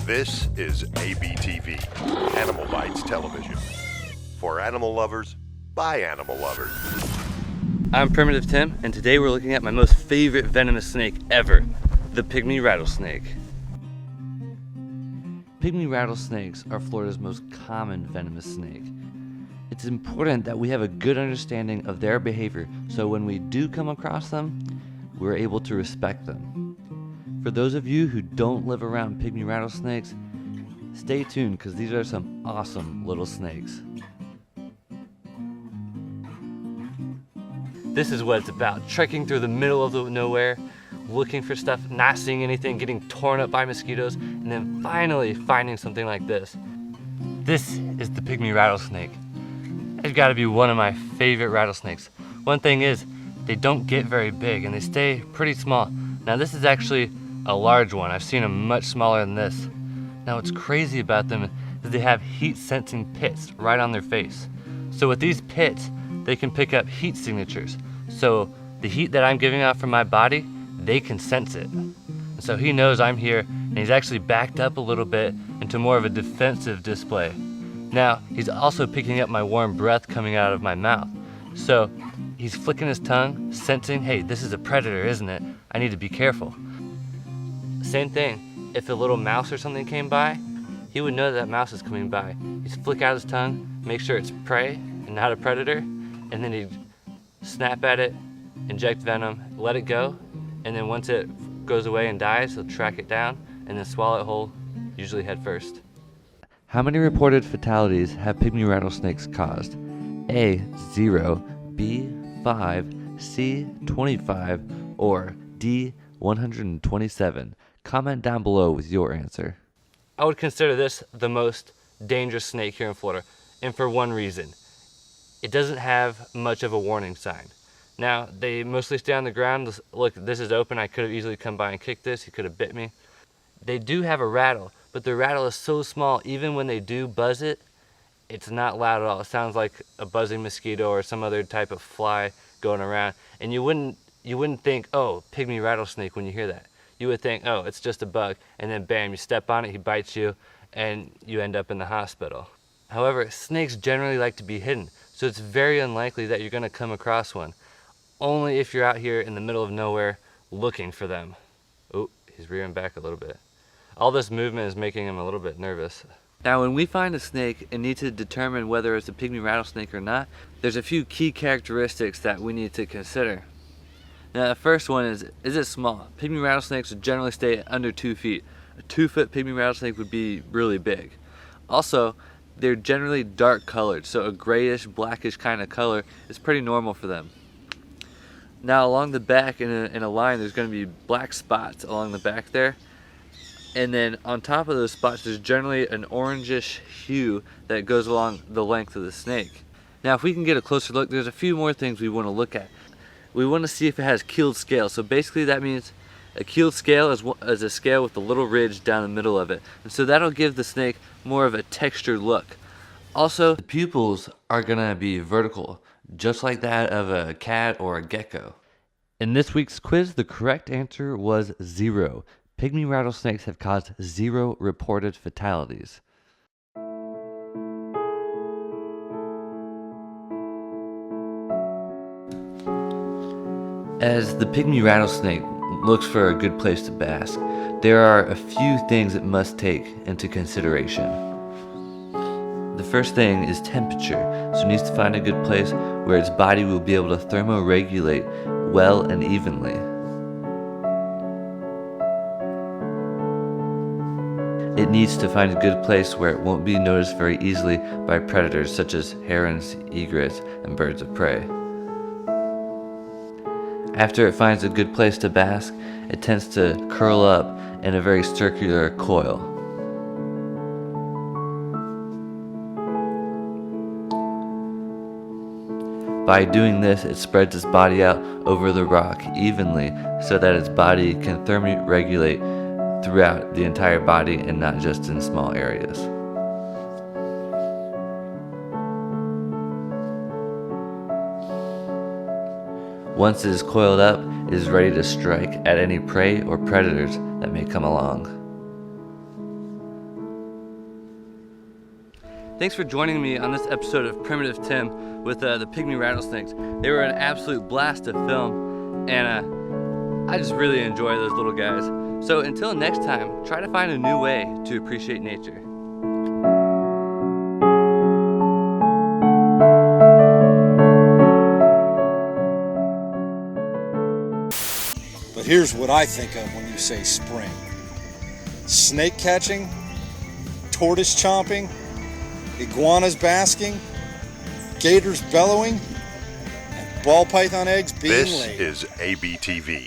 This is ABTV, Animal Bites Television. For animal lovers, by animal lovers. I'm Primitive Tim, and today we're looking at my most favorite venomous snake ever, the pygmy rattlesnake. Pygmy rattlesnakes are Florida's most common venomous snake. It's important that we have a good understanding of their behavior, so when we do come across them, we're able to respect them. For those of you who don't live around pygmy rattlesnakes, stay tuned because these are some awesome little snakes. This is what it's about, trekking through the middle of the nowhere, looking for stuff, not seeing anything, getting torn up by mosquitoes, and then finally finding something like this. This is the pygmy rattlesnake. It's got to be one of my favorite rattlesnakes. One thing is, they don't get very big and they stay pretty small. Now this is actually a large one. I've seen them much smaller than this. Now what's crazy about them is they have heat sensing pits right on their face. So with these pits, they can pick up heat signatures. So the heat that I'm giving out from my body, they can sense it. And so he knows I'm here, and he's actually backed up a little bit into more of a defensive display. Now, he's also picking up my warm breath coming out of my mouth. So he's flicking his tongue, sensing, hey, this is a predator, isn't it? I need to be careful. Same thing, if a little mouse or something came by, he would know that mouse is coming by. He'd flick out his tongue, make sure it's prey and not a predator, and then he'd snap at it, inject venom, let it go, and then once it goes away and dies, he'll track it down and then swallow it whole, usually head first. How many reported fatalities have pygmy rattlesnakes caused? A, 0, B, 5, C, 25, or D, 127? Comment down below with your answer. I would consider this the most dangerous snake here in Florida, and for one reason. It doesn't have much of a warning sign. Now, they mostly stay on the ground. Look, this is open. I could have easily come by and kicked this. He could have bit me. They do have a rattle, but the rattle is so small, even when they do buzz it, it's not loud at all. It sounds like a buzzing mosquito or some other type of fly going around. And you wouldn't think, oh, pygmy rattlesnake when you hear that. You would think, oh, it's just a bug. And then bam, you step on it, he bites you, and you end up in the hospital. However, snakes generally like to be hidden, so it's very unlikely that you're gonna come across one. Only if you're out here in the middle of nowhere looking for them. Oh, he's rearing back a little bit. All this movement is making him a little bit nervous. Now when we find a snake and need to determine whether it's a pygmy rattlesnake or not, there's a few key characteristics that we need to consider. Now the first one is it small? Pygmy rattlesnakes would generally stay under 2 feet. A 2-foot pygmy rattlesnake would be really big. Also, they're generally dark colored, so a grayish, blackish kind of color is pretty normal for them. Now along the back in a line, there's going to be black spots along the back there. And then on top of those spots, there's generally an orangish hue that goes along the length of the snake. Now if we can get a closer look, there's a few more things we want to look at. We want to see if it has keeled scales. So basically that means a keeled scale is a scale with a little ridge down the middle of it. And so that'll give the snake more of a textured look. Also, the pupils are going to be vertical, just like that of a cat or a gecko. In this week's quiz, the correct answer was 0. Pygmy rattlesnakes have caused 0 reported fatalities. As the pygmy rattlesnake looks for a good place to bask, there are a few things it must take into consideration. The first thing is temperature, so it needs to find a good place where its body will be able to thermoregulate well and evenly. It needs to find a good place where it won't be noticed very easily by predators such as herons, egrets, and birds of prey. After it finds a good place to bask, it tends to curl up in a very circular coil. By doing this, it spreads its body out over the rock evenly so that its body can thermoregulate throughout the entire body and not just in small areas. Once it is coiled up, it is ready to strike at any prey or predators that may come along. Thanks for joining me on this episode of Primitive Tim with the pygmy rattlesnakes. They were an absolute blast to film, and I just really enjoy those little guys. So until next time, try to find a new way to appreciate nature. But here's what I think of when you say spring. Snake catching, tortoise chomping, iguanas basking, gators bellowing, and ball python eggs being This laid. is ABTV,